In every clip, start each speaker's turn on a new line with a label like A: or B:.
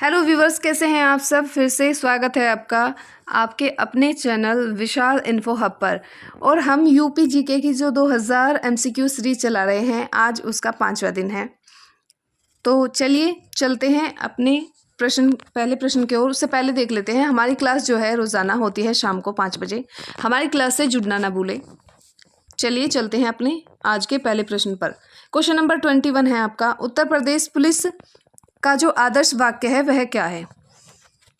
A: Hello viewers, कैसे हैं आप सब। फिर से स्वागत है आपका आपके अपने चैनल विशाल इन्फो हब पर। और हम यूपी जीके की जो 2000 एमसीक्यू सीरीज चला रहे हैं, आज उसका 5वां दिन है। तो चलिए चलते हैं अपने पहले प्रश्न की ओर। उससे पहले देख लेते हैं, हमारी क्लास जो है रोज़ाना होती है शाम को 5 बजे। हमारी क्लास से जुड़ना ना भूलें। चलिए चलते हैं अपने आज के पहले प्रश्न पर। क्वेश्चन नंबर 21 है आपका, उत्तर प्रदेश पुलिस का जो आदर्श वाक्य है वह क्या है।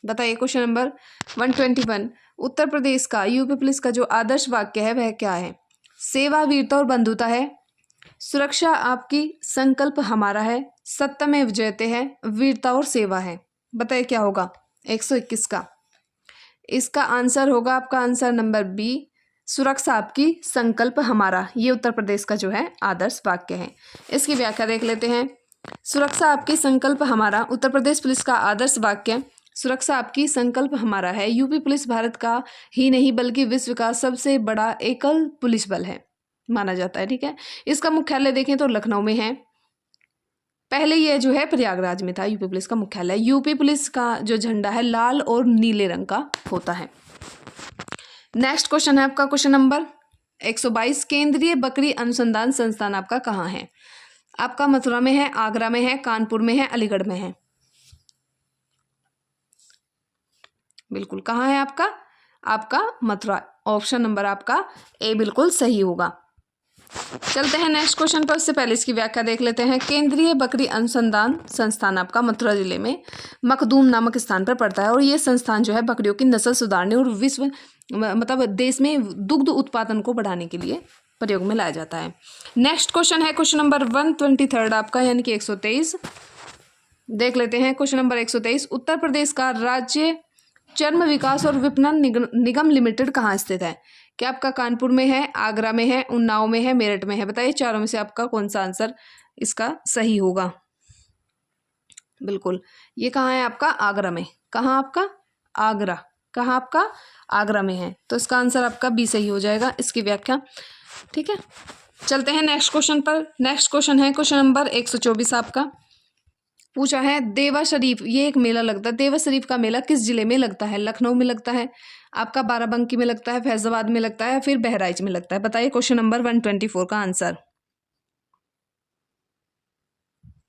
A: बताइए। क्वेश्चन नंबर 121, उत्तर प्रदेश का यूपी पुलिस का जो आदर्श वाक्य है वह क्या है। सेवा, वीरता और बंधुता है। सुरक्षा आपकी, संकल्प हमारा है। सत्यमेव जयते है, वीरता और सेवा है। बताइए क्या होगा 121 का। इसका आंसर होगा आपका आंसर नंबर बी, सुरक्षा आपकी, संकल्प हमारा। ये उत्तर प्रदेश का जो है आदर्श वाक्य है। इसकी व्याख्या देख लेते हैं। सुरक्षा आपकी, संकल्प हमारा। उत्तर प्रदेश पुलिस का आदर्श वाक्य सुरक्षा आपकी, संकल्प हमारा है। यूपी पुलिस भारत का ही नहीं बल्कि विश्व का सबसे बड़ा एकल पुलिस बल है माना जाता है। ठीक है। इसका मुख्यालय देखें तो लखनऊ में है। पहले यह जो है प्रयागराज में था यूपी पुलिस का मुख्यालय। यूपी पुलिस का जो झंडा है लाल और नीले रंग का होता है। नेक्स्ट क्वेश्चन है आपका क्वेश्चन नंबर 122, केंद्रीय बकरी अनुसंधान संस्थान आपका कहाँ है। आपका मथुरा में है, आगरा में है, कानपुर में है, अलीगढ़ में है। बिल्कुल कहाँ है आपका मथुरा। ऑप्शन नंबर आपका ए बिल्कुल सही होगा। चलते हैं नेक्स्ट क्वेश्चन पर। उससे पहले इसकी व्याख्या देख लेते हैं। केंद्रीय बकरी अनुसंधान संस्थान आपका मथुरा जिले में मखदूम नामक स्थान पर पड़ता है। और ये संस्थान जो है बकरियों की नस्ल सुधारने और विश्व मतलब देश में दुग्ध उत्पादन को बढ़ाने के लिए प्रयोग में लाया जाता है। नेक्स्ट क्वेश्चन है क्वेश्चन नंबर 123 आपका, यानी कि 123। देख लेते हैं क्वेश्चन नंबर 123, उत्तर प्रदेश का राज्य चर्म विकास और विपणन निगम लिमिटेड कहाँ स्थित है। क्या आपका कानपुर में है, आगरा में है, उन्नाव में है, मेरठ में है। बताइए चारों में से आपका कौन सा आंसर इसका सही होगा। बिल्कुल ये कहाँ है आपका, आगरा में। कहाँ आपका आगरा, कहाँ आपका आगरा में है। तो इसका आंसर आपका बी सही हो जाएगा। इसकी व्याख्या ठीक है। चलते हैं नेक्स्ट क्वेश्चन पर। नेक्स्ट क्वेश्चन है क्वेश्चन नंबर 124 आपका। पूछा है देवा शरीफ, ये एक मेला लगता है। देवा शरीफ का मेला किस जिले में लगता है। लखनऊ में लगता है, आपका बाराबंकी में लगता है, फैजाबाद में लगता है, फिर बहराइच में लगता है। बताइए क्वेश्चन नंबर 124 का आंसर।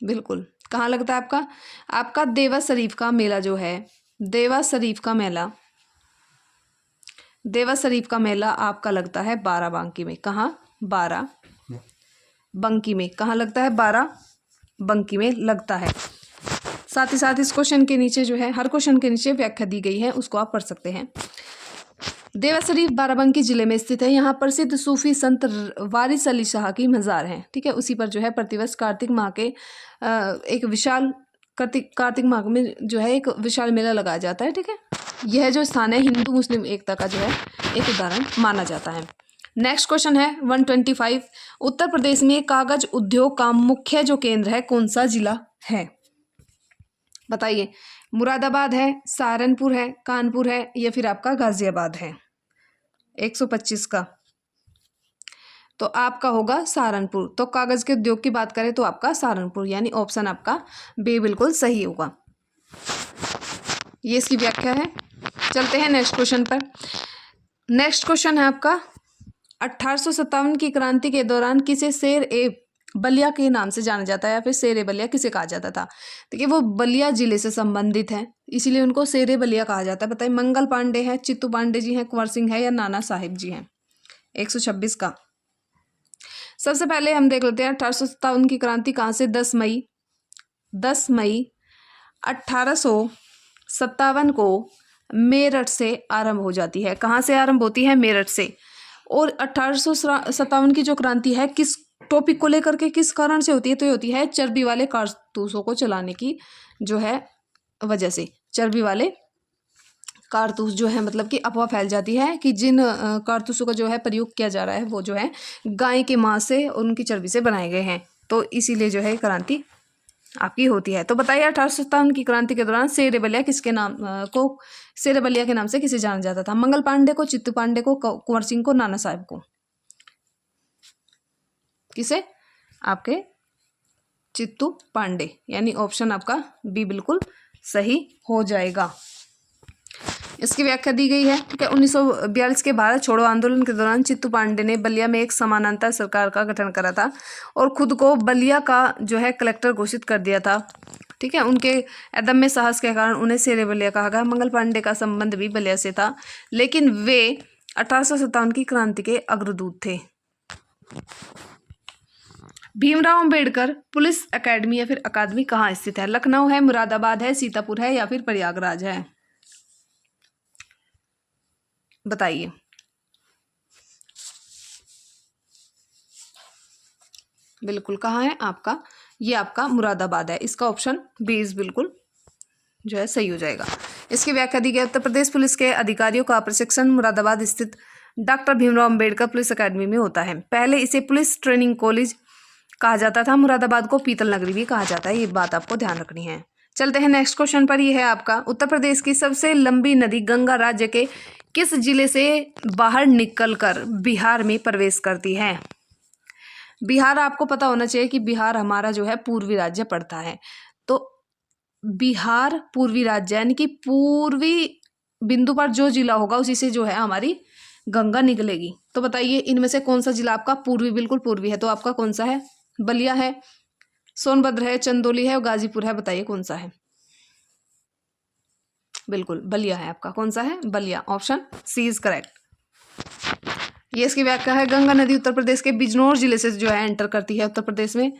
A: बिल्कुल कहाँ लगता है आपका देवा शरीफ का मेला जो है, देवा शरीफ का मेला आपका लगता है बाराबंकी में। कहाँ, बाराबंकी में। कहाँ लगता है, बाराबंकी में लगता है। साथ ही साथ इस क्वेश्चन के नीचे जो है, हर क्वेश्चन के नीचे व्याख्या दी गई है, उसको आप पढ़ सकते हैं। देवा शरीफ बाराबंकी जिले में स्थित है। यहाँ प्रसिद्ध सूफी संत वारिस अली शाह की मज़ार है। ठीक है। उसी पर जो है प्रतिवर्ष कार्तिक माह के एक विशाल कार्तिक माह में जो है एक विशाल मेला लगाया जाता है। ठीक है। यह जो स्थान है हिंदू मुस्लिम एकता का जो है एक उदाहरण माना जाता है। नेक्स्ट क्वेश्चन है 125, उत्तर प्रदेश में कागज उद्योग का मुख्य जो केंद्र है कौन सा जिला है। बताइए। मुरादाबाद है, सहारनपुर है, कानपुर है, या फिर आपका गाजियाबाद है। 125 का तो आपका होगा सहारनपुर। तो कागज के उद्योग की बात करें तो आपका सहारनपुर, यानी ऑप्शन आपका बी बिल्कुल सही होगा। ये इसकी व्याख्या है। चलते हैं नेक्स्ट क्वेश्चन पर। नेक्स्ट क्वेश्चन है आपका 1857 की क्रांति के दौरान किसे शेर ए बलिया के नाम से जाना जाता है, या फिर शेर ए बलिया किसे कहा जाता था। देखिए वो बलिया जिले से संबंधित है, इसीलिए उनको शेर ए बलिया कहा जाता है। बताइए मंगल पांडे हैं, चित्तू पांडे जी हैं, कुंवर सिंह है, या नाना साहिब जी हैं। 126 का सबसे पहले हम देख लेते हैं 1857 की क्रांति कहाँ से। 10 मई 1857 को मेरठ से आरंभ हो जाती है। कहाँ से आरंभ होती है, मेरठ से। और 1857 की जो क्रांति है किस टॉपिक को लेकर के, किस कारण से होती है, तो ये होती है चर्बी वाले कारतूसों को चलाने की जो है वजह से। चर्बी वाले कारतूस जो है मतलब कि अफवाह फैल जाती है कि जिन कारतूसों का जो है प्रयोग किया जा रहा है वो जो है गाय के मांस से और उनकी चर्बी से बनाए गए हैं। तो इसीलिए जो है क्रांति आपकी होती है। तो बताइए 1857 की क्रांति के दौरान शेर ए बलिया किसके नाम को, शेर ए बलिया के नाम से किसे जाना जाता था। मंगल पांडे को, चित्तू पांडे को, कुंवर सिंह को, नाना साहब को। किसे, आपके चित्तू पांडे, यानी ऑप्शन आपका बी बिल्कुल सही हो जाएगा। इसकी व्याख्या दी गई है, ठीक है। 1942 के भारत छोड़ो आंदोलन के दौरान चित्तू पांडे ने बलिया में एक समानांतर सरकार का गठन करा था और खुद को बलिया का जो है कलेक्टर घोषित कर दिया था, ठीक है। उनके अदम्य साहस के कारण उन्हें शेरे बलिया कहा गया। मंगल पांडे का संबंध भी बलिया से था, लेकिन वे 1857 की क्रांति के अग्रदूत थे। भीमराव अंबेडकर पुलिस एकेडमी या फिर अकादमी कहाँ स्थित है? लखनऊ है, मुरादाबाद है, सीतापुर है या फिर प्रयागराज है? बताइए। बिल्कुल कहाँ है आपका? ये आपका मुरादाबाद है। इसका ऑप्शन बी इज बिल्कुल जो है सही हो जाएगा। इसकी व्याख्या दी गई, उत्तर प्रदेश पुलिस के अधिकारियों का प्रशिक्षण मुरादाबाद स्थित डॉक्टर भीमराव अंबेडकर पुलिस अकादमी में होता है। पहले इसे पुलिस ट्रेनिंग कॉलेज कहा जाता था। मुरादाबाद को पीतल नगरी भी कहा जाता है, ये बात आपको ध्यान रखनी है। चलते हैं नेक्स्ट क्वेश्चन पर। ये है आपका, उत्तर प्रदेश की सबसे लंबी नदी गंगा राज्य के किस जिले से बाहर निकलकर बिहार में प्रवेश करती है? बिहार आपको पता होना चाहिए कि बिहार हमारा जो है पूर्वी राज्य पड़ता है, तो बिहार पूर्वी राज्य यानी कि पूर्वी बिंदु पर जो जिला होगा उसी से जो है हमारी गंगा निकलेगी। तो बताइए इनमें से कौन सा जिला आपका पूर्वी, बिल्कुल पूर्वी है, तो आपका कौन सा है? बलिया है, सोनभद्र है, चंदौली है और गाजीपुर है। बताइए कौन सा है? बिल्कुल बलिया है आपका। कौन सा है? Ballia. Option C is correct. ये इसकी व्याख्या है, गंगा नदी उत्तर प्रदेश के बिजनौर जिले से जो है एंटर करती है उत्तर प्रदेश में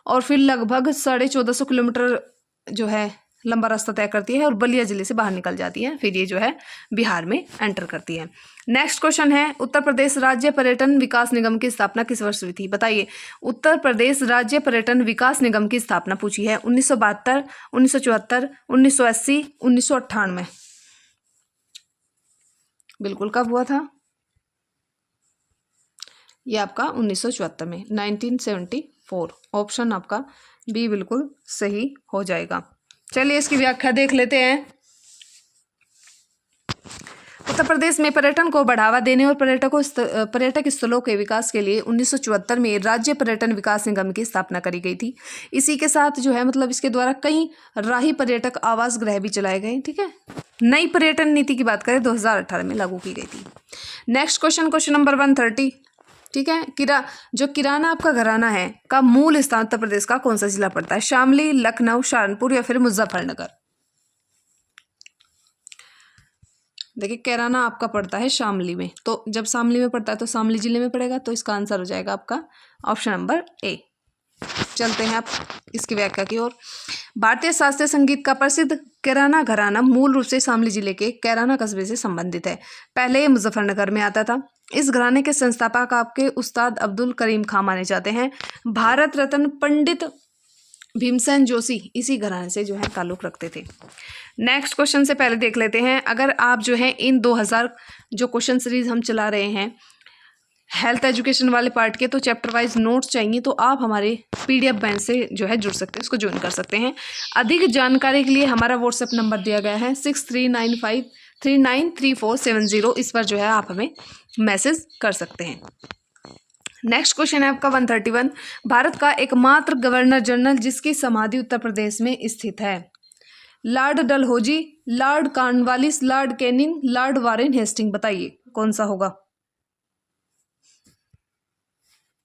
A: और फिर लगभग 1450 किलोमीटर जो है लंबा रास्ता तय करती है और बलिया जिले से बाहर निकल जाती है, फिर ये जो है बिहार में एंटर करती है। नेक्स्ट क्वेश्चन है, उत्तर प्रदेश राज्य पर्यटन विकास निगम की स्थापना किस वर्ष हुई थी? बताइए। उत्तर प्रदेश राज्य पर्यटन विकास निगम की स्थापना पूछी है 1972, 1974, 1980, 1998। बिल्कुल कब हुआ था? ये आपका 1974 में, 1974। ऑप्शन आपका बी बिल्कुल सही हो जाएगा। चलिए इसकी व्याख्या देख लेते हैं। उत्तर प्रदेश में पर्यटन को बढ़ावा देने और पर्यटक स्थलों के विकास के लिए 1974 में राज्य पर्यटन विकास निगम की स्थापना करी गई थी। इसी के साथ जो है मतलब इसके द्वारा कई राही पर्यटक आवास गृह भी चलाए गए, ठीक है। नई पर्यटन नीति की बात करें 2018 में लागू की गई थी। नेक्स्ट क्वेश्चन नंबर 130, ठीक है। जो किराना आपका घराना है का मूल स्थान उत्तर प्रदेश का कौन सा जिला पड़ता है? शामली, लखनऊ, सहारनपुर या फिर मुजफ्फरनगर? देखिए किराना आपका पड़ता है शामली में, तो जब शामली में पड़ता है तो शामली जिले में पड़ेगा, तो इसका आंसर हो जाएगा आपका ऑप्शन नंबर ए। चलते हैं आप इसकी व्याख्या की ओर। भारतीय शास्त्रीय संगीत का प्रसिद्ध किराना घराना मूल रूप से शामली जिले के किराना कस्बे से संबंधित है। पहले ये मुजफ्फरनगर में आता था। इस घराने के संस्थापक आपके उस्ताद अब्दुल करीम खां माने जाते हैं। भारत रत्न पंडित भीमसेन जोशी इसी घराने से जो है ताल्लुक रखते थे। नेक्स्ट क्वेश्चन से पहले देख लेते हैं, अगर आप जो है इन 2000 जो क्वेश्चन सीरीज हम चला रहे हैं हेल्थ एजुकेशन वाले पार्ट के, तो चैप्टर वाइज नोट्स चाहिए तो आप हमारे PDF बैच से जो है जुड़ सकते हैं, उसको ज्वाइन कर सकते हैं। अधिक जानकारी के लिए हमारा व्हाट्सएप नंबर दिया गया है 6395393470, इस पर जो है आप हमें मैसेज कर सकते हैं। नेक्स्ट क्वेश्चन है आपका 131, भारत का एकमात्र गवर्नर जनरल जिसकी समाधि उत्तर प्रदेश में स्थित है? Lord Dalhousie, Lord Cornwallis, Lord Canning, Lord Warren Hastings. बताइए कौन सा होगा?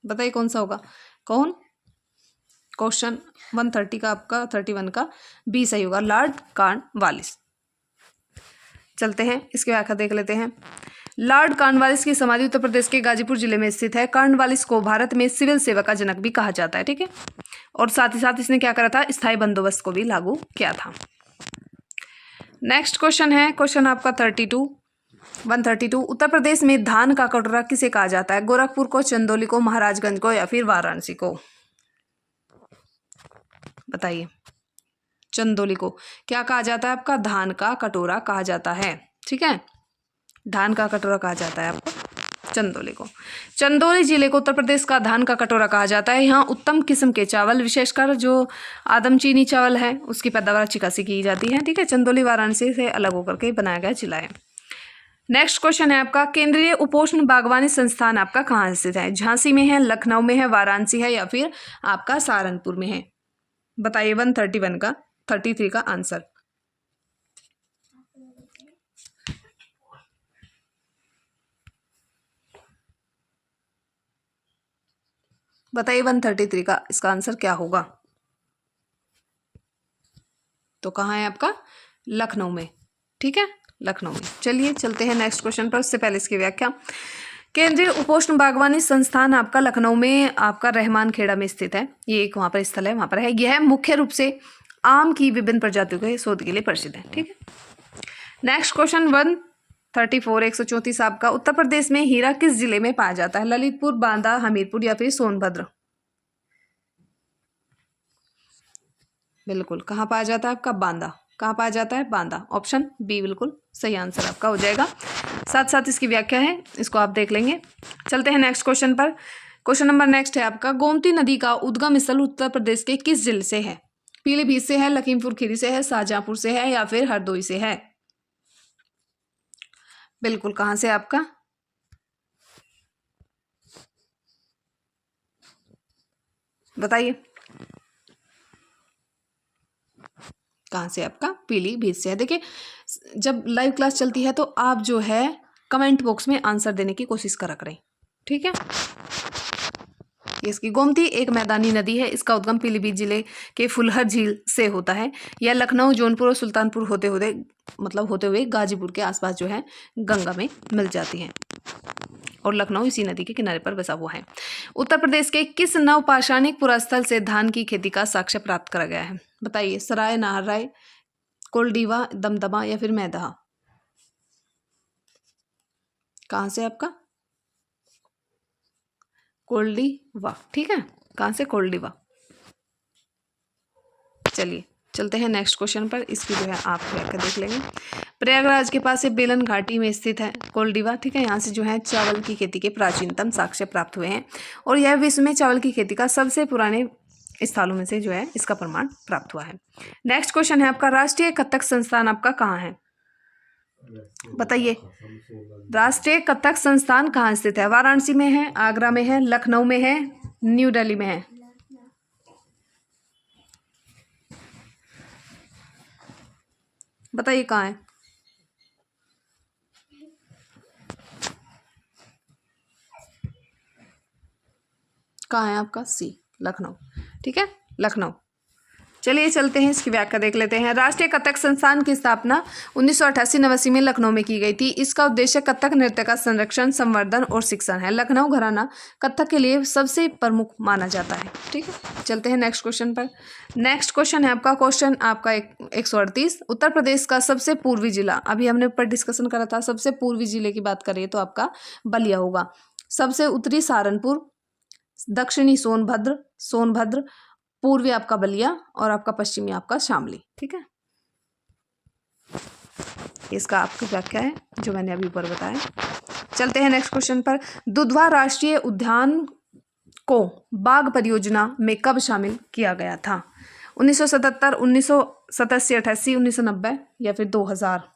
A: बताइए कौन सा होगा? कौन? क्वेश्चन 130 का आपका 31 का बी सही होगा, लॉर्ड कॉर्नवालिस। चलते हैं इसकी व्याख्या देख लेते हैं। लॉर्ड कॉर्नवालिस की समाधि उत्तर प्रदेश के गाजीपुर जिले में स्थित है। कॉर्नवालिस को भारत में सिविल सेवा का जनक भी कहा जाता है, ठीक है। और साथ ही साथ इसने क्या करा था? स्थायी बंदोबस्त को भी लागू किया था। नेक्स्ट क्वेश्चन है क्वेश्चन आपका 132, उत्तर प्रदेश में धान का कटोरा किसे कहा जाता है? गोरखपुर को, चंदौली को, महाराजगंज को या फिर वाराणसी को? बताइए। चंदौली को क्या कहा जाता है? आपका धान का कटोरा कहा जाता है, ठीक है। धान का कटोरा कहा जाता है आपको चंदौली को। चंदौली जिले को उत्तर प्रदेश का धान का कटोरा कहा जाता है। यहाँ उत्तम किस्म के चावल, विशेषकर जो आदमचीनी चावल है उसकी पैदावार अच्छी खासी की जाती है, ठीक है। चंदौली वाराणसी से अलग होकर के बनाया गया जिला है। नेक्स्ट क्वेश्चन है आपका, केंद्रीय उपोष्ण बागवानी संस्थान आपका कहाँ स्थित है? झांसी में है, लखनऊ में है, वाराणसी है या फिर आपका सहारनपुर में है? बताइए 131 का 33 का आंसर। बताइए 133 का इसका आंसर क्या होगा? तो कहाँ है आपका? लखनऊ में। ठीक है, लखनऊ में। चलिए चलते हैं नेक्स्ट क्वेश्चन पर, उससे पहले इसकी व्याख्या। केंद्रीय उपोष्ण बागवानी संस्थान आपका लखनऊ में आपका रहमान खेड़ा में स्थित है। ये एक वहाँ पर स्थल है, वहाँ पर है। यह मुख्य रूप से आम की विभिन्न प्रजातियों के शोध के लिए प्रसिद्ध है। ठीक है, नेक्स्ट क्वेश्चन 134 134 आपका। उत्तर प्रदेश में हीरा किस जिले में पाया जाता है? ललितपुर, बांदा, हमीरपुर या फिर सोनभद्र? बिल्कुल, कहाँ पाया जाता है आपका? बांदा। कहाँ पाया जाता है? बांदा। ऑप्शन बी बिल्कुल सही आंसर आपका हो जाएगा। साथ साथ इसकी व्याख्या है, इसको आप देख लेंगे। चलते हैं नेक्स्ट क्वेश्चन पर। क्वेश्चन नंबर नेक्स्ट है आपका। गोमती नदी का उद्गम स्थल उत्तर प्रदेश के किस जिले से है? पीलीभीत से है, लखीमपुर खीरी से है, शाहजहांपुर से है या फिर हरदोई से है? बिल्कुल, कहाँ से आपका? बताइए, कहाँ से आपका? पीलीभीत से है। देखिए, जब लाइव क्लास चलती है तो आप जो है कमेंट बॉक्स में आंसर देने की कोशिश करा करें। ठीक है, इसकी गोमती एक मैदानी नदी है। इसका उद्गम पीलीभीत जिले के फुलहर झील से होता है। यह लखनऊ, जौनपुर और सुल्तानपुर होते हुए गाजीपुर के आसपास जो है गंगा में मिल जाती है और लखनऊ इसी नदी के किनारे पर बसा हुआ है। उत्तर प्रदेश के किस नवपाषाणिक पुरास्थल से धान की खेती का साक्ष्य प्राप्त करा गया है? बताइए, सराय, नाहरराय, कोलडीवा, दमदमा या फिर मैदहा? कहाँ से आपका? कोल्डीवा। ठीक है, कहाँ से? कोल्डीवा। चलिए चलते हैं नेक्स्ट क्वेश्चन पर। इसकी जो है आप व्याख्या देख लेंगे। प्रयागराज के पास बेलन घाटी में स्थित है कोल्डीवा। ठीक है, यहाँ से जो है चावल की खेती के प्राचीनतम साक्ष्य प्राप्त हुए हैं और यह विश्व में चावल की खेती का सबसे पुराने स्थलों में से जो है इसका प्रमाण प्राप्त हुआ है। नेक्स्ट क्वेश्चन है आपका। राष्ट्रीय कत्थक संस्थान आपका कहाँ है? बताइए, राष्ट्रीय कत्थक संस्थान कहाँ स्थित है? वाराणसी में है, आगरा में है, लखनऊ में है, न्यू दिल्ली में है? बताइए कहाँ है? कहाँ है आपका? सी, लखनऊ। ठीक है, लखनऊ। चलिए चलते हैं, इसकी व्याख्या देख लेते हैं। राष्ट्रीय कथक संस्थान की स्थापना 1988-89 में लखनऊ में की गई थी। इसका उद्देश्य कथक नृत्य का संरक्षण, संवर्धन और शिक्षण है। लखनऊ घराना कथक के लिए सबसे प्रमुख माना जाता है। ठीक है, चलते हैं नेक्स्ट क्वेश्चन पर। नेक्स्ट क्वेश्चन है आपका। क्वेश्चन आपका 138। उत्तर प्रदेश का सबसे पूर्वी जिला, अभी हमने ऊपर डिस्कशन करा था, सबसे पूर्वी जिले की बात करें तो आपका बलिया होगा। सबसे उत्तरी सहारनपुर, दक्षिणी सोनभद्र, पूर्वी आपका बलिया और आपका पश्चिमी आपका शामली। ठीक है, इसका आपकी व्याख्या है जो मैंने अभी ऊपर बताया। चलते हैं नेक्स्ट क्वेश्चन पर। दुधवा राष्ट्रीय उद्यान को बाघ परियोजना में कब शामिल किया गया था? 1977, 1987, 88, 1990 या फिर 2000?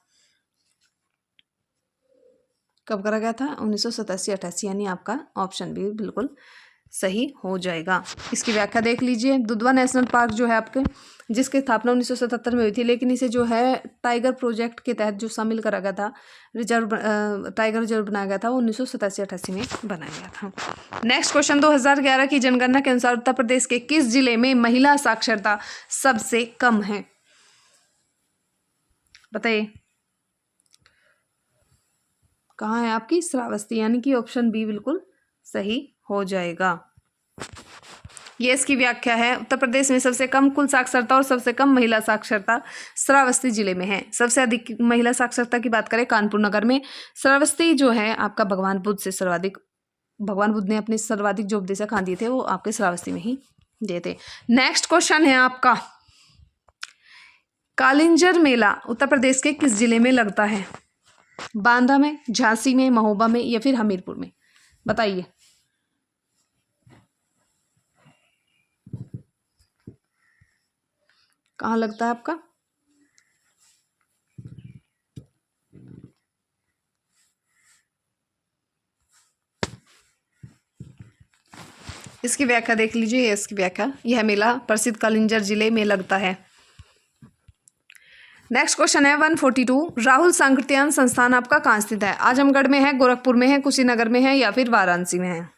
A: कब करा गया था? 1987, 88, यानी आपका ऑप्शन भी बिल्कुल सही हो जाएगा। इसकी व्याख्या देख लीजिए। दुधवा नेशनल पार्क जो है आपके, जिसकी स्थापना 1977 में हुई थी, लेकिन इसे जो है टाइगर प्रोजेक्ट के तहत जो शामिल करा गया था, टाइगर रिजर्व बनाया गया था, वो 1987-88 में बनाया गया था। Next question. 2011 की जनगणना के अनुसार उत्तर प्रदेश के किस जिले में महिला साक्षरता सबसे कम है? बताइए, कहाँ है आपकी? श्रावस्ती, यानी कि ऑप्शन बी बिल्कुल सही हो जाएगा। ये इसकी व्याख्या है। उत्तर प्रदेश में सबसे कम कुल साक्षरता और सबसे कम महिला साक्षरता श्रावस्ती जिले में है। सबसे अधिक महिला साक्षरता की बात करें कानपुर नगर में। श्रावस्ती जो है आपका भगवान बुद्ध ने अपने सर्वाधिक जो उपदेश कहाँ दिए थे वो आपके श्रावस्ती में ही दिए थे। नेक्स्ट क्वेश्चन है आपका। कालिंजर मेला उत्तर प्रदेश के किस जिले में लगता है? बांदा में, झांसी में, महोबा में या फिर हमीरपुर में? बताइए, कहाँ लगता है आपका? इसकी व्याख्या देख लीजिए। इसकी व्याख्या, यह मेला प्रसिद्ध कालिंजर जिले में लगता है। नेक्स्ट क्वेश्चन है 142। राहुल सांकृत्यायन संस्थान आपका कहाँ स्थित है? आजमगढ़ में है, गोरखपुर में है, कुशीनगर में है या फिर वाराणसी में है?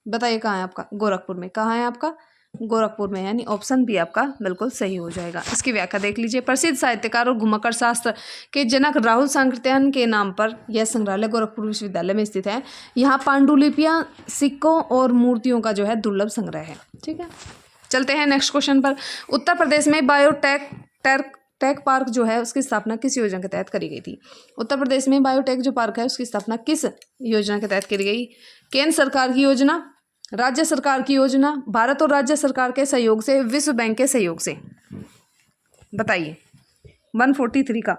A: बताइए कहाँ है आपका? गोरखपुर में। कहाँ है आपका? गोरखपुर में, यानी ऑप्शन बी आपका बिल्कुल सही हो जाएगा। इसकी व्याख्या देख लीजिए। प्रसिद्ध साहित्यकार और घुमक्कड़ शास्त्र के जनक राहुल सांकृत्यायन के नाम पर यह संग्रहालय गोरखपुर विश्वविद्यालय में स्थित है। यहाँ पांडुलिपियाँ, सिक्कों और मूर्तियों का जो है दुर्लभ संग्रह है। ठीक है, चलते हैं नेक्स्ट क्वेश्चन पर। उत्तर प्रदेश में बायोटेक टेक पार्क जो है उसकी स्थापना किस योजना के तहत करी गई थी? उत्तर प्रदेश में बायोटेक जो पार्क है उसकी स्थापना किस योजना के तहत करी गई? केंद्र सरकार की योजना, राज्य सरकार की योजना, भारत और राज्य सरकार के सहयोग से, विश्व बैंक के सहयोग से? बताइए 143 का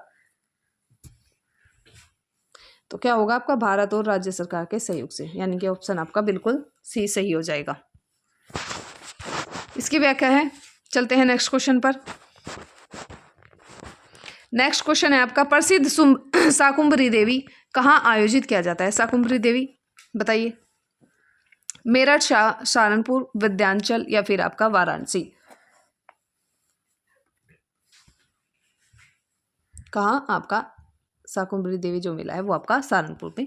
A: तो क्या होगा आपका? भारत और राज्य सरकार के सहयोग से, यानी कि ऑप्शन आपका बिल्कुल सी सही हो जाएगा। इसकी व्याख्या है। चलते हैं नेक्स्ट क्वेश्चन पर। नेक्स्ट क्वेश्चन है आपका, प्रसिद्ध शाकुंभरी देवी कहाँ आयोजित किया जाता है? शाकुंभरी देवी बताइए। मेरठ, सहारनपुर, विंध्याचल या फिर आपका वाराणसी? कहाँ आपका शाकुंभरी देवी जो मेला है वो आपका सहारनपुर में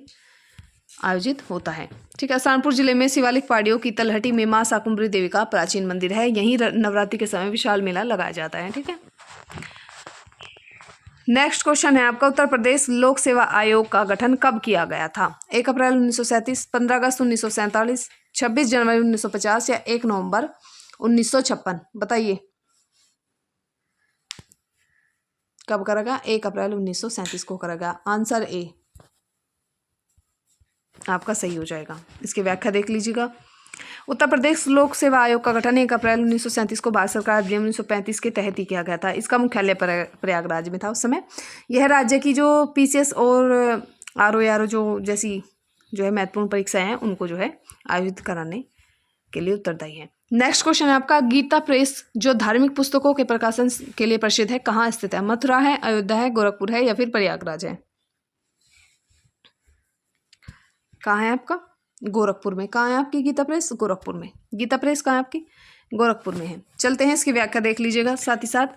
A: आयोजित होता है। ठीक है, सहारनपुर जिले में शिवालिक पहाड़ियों की तलहटी में माँ शाकुंभरी देवी का प्राचीन मंदिर है। यहीं नवरात्रि के समय विशाल मेला लगाया जाता है। ठीक है, नेक्स्ट क्वेश्चन है आपका, उत्तर प्रदेश लोक सेवा आयोग का गठन कब किया गया था? 1 अप्रैल 1937, 15 अगस्त 1947, 26 जनवरी 1950 या 1 नवंबर 1956? बताइए कब करेगा? 1 अप्रैल 1937 को करेगा। आंसर ए आपका सही हो जाएगा। इसकी व्याख्या देख लीजिएगा। उत्तर प्रदेश लोक सेवा आयोग का गठन 1 अप्रैल 1937 को भारत सरकार अधिनियम 1935 के तहत ही किया गया था। इसका मुख्यालय प्रयागराज में था उस समय। यह राज्य की जो पीसीएस और आरओ जो जैसी जो है महत्वपूर्ण परीक्षाएं हैं उनको जो है आयोजित कराने के लिए उत्तरदायी है। नेक्स्ट क्वेश्चन है आपका, गीता प्रेस जो धार्मिक पुस्तकों के प्रकाशन के लिए प्रसिद्ध है कहाँ स्थित है? मथुरा है, अयोध्या है, गोरखपुर है या फिर प्रयागराज है? कहाँ है आपका? गोरखपुर में। कहाँ है आपकी गीता प्रेस? गोरखपुर में। गीता प्रेस कहाँ है आपकी? गोरखपुर में है। चलते हैं, इसकी व्याख्या देख लीजिएगा साथ ही साथ।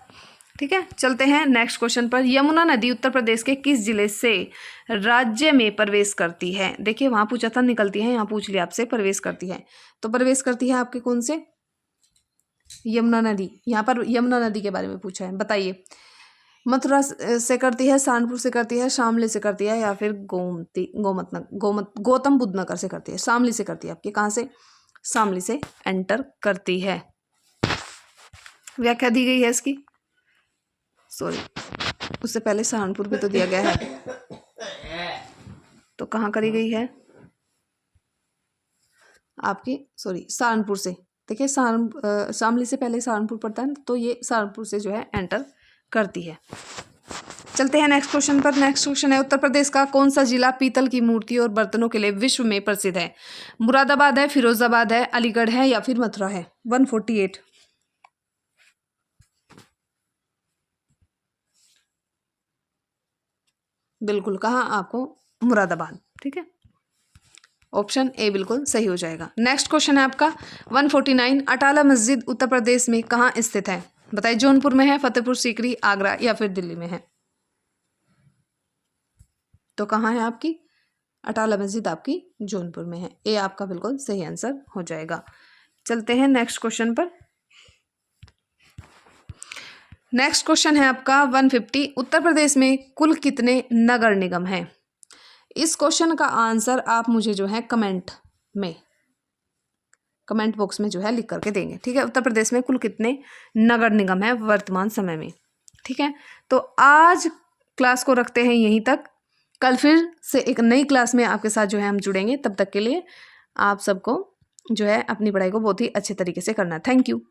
A: ठीक है, चलते हैं नेक्स्ट क्वेश्चन पर। यमुना नदी उत्तर प्रदेश के किस जिले से राज्य में प्रवेश करती है? देखिए वहां पूछा था निकलती है, यहाँ पूछ लिया आपसे प्रवेश करती है। तो प्रवेश करती है आपके कौन से? यमुना नदी। यहाँ पर यमुना नदी के बारे में पूछा है, बताइए। मथुरा से करती है, सहारनपुर से करती है, शामली से करती है या फिर गौतम बुद्ध नगर से करती है? शामली से करती है आपके। कहाँ से? शामली से एंटर करती है। व्याख्या दी गई है इसकी, सॉरी उससे पहले सहारनपुर भी तो दिया गया है, तो कहाँ करी गई है आपकी? सॉरी सहारनपुर से। देखिए शामली से पहले सहारनपुर पड़ता है, तो ये सहारनपुर से जो है एंटर करती है। चलते हैं नेक्स्ट क्वेश्चन पर। नेक्स्ट क्वेश्चन है, उत्तर प्रदेश का कौन सा जिला पीतल की मूर्ति और बर्तनों के लिए विश्व में प्रसिद्ध है? मुरादाबाद है, फिरोजाबाद है, अलीगढ़ है या फिर मथुरा है? 148 बिल्कुल। कहाँ आपको? मुरादाबाद। ठीक है, ऑप्शन ए बिल्कुल सही हो जाएगा। नेक्स्ट क्वेश्चन है आपका 149, अटाला मस्जिद उत्तर प्रदेश में कहाँ स्थित है? बताइए, जौनपुर में है, फतेहपुर सीकरी, आगरा या फिर दिल्ली में है? तो कहाँ है आपकी अटाला मस्जिद? आपकी जौनपुर में है। ए आपका बिल्कुल सही आंसर हो जाएगा। चलते हैं नेक्स्ट क्वेश्चन पर। नेक्स्ट क्वेश्चन है आपका 150, उत्तर प्रदेश में कुल कितने नगर निगम हैं? इस क्वेश्चन का आंसर आप मुझे जो है कमेंट बॉक्स में जो है लिख करके देंगे। ठीक है, उत्तर प्रदेश में कुल कितने नगर निगम है वर्तमान समय में? ठीक है, तो आज क्लास को रखते हैं यहीं तक। कल फिर से एक नई क्लास में आपके साथ जो है हम जुड़ेंगे। तब तक के लिए आप सबको जो है अपनी पढ़ाई को बहुत ही अच्छे तरीके से करना है। Thank you.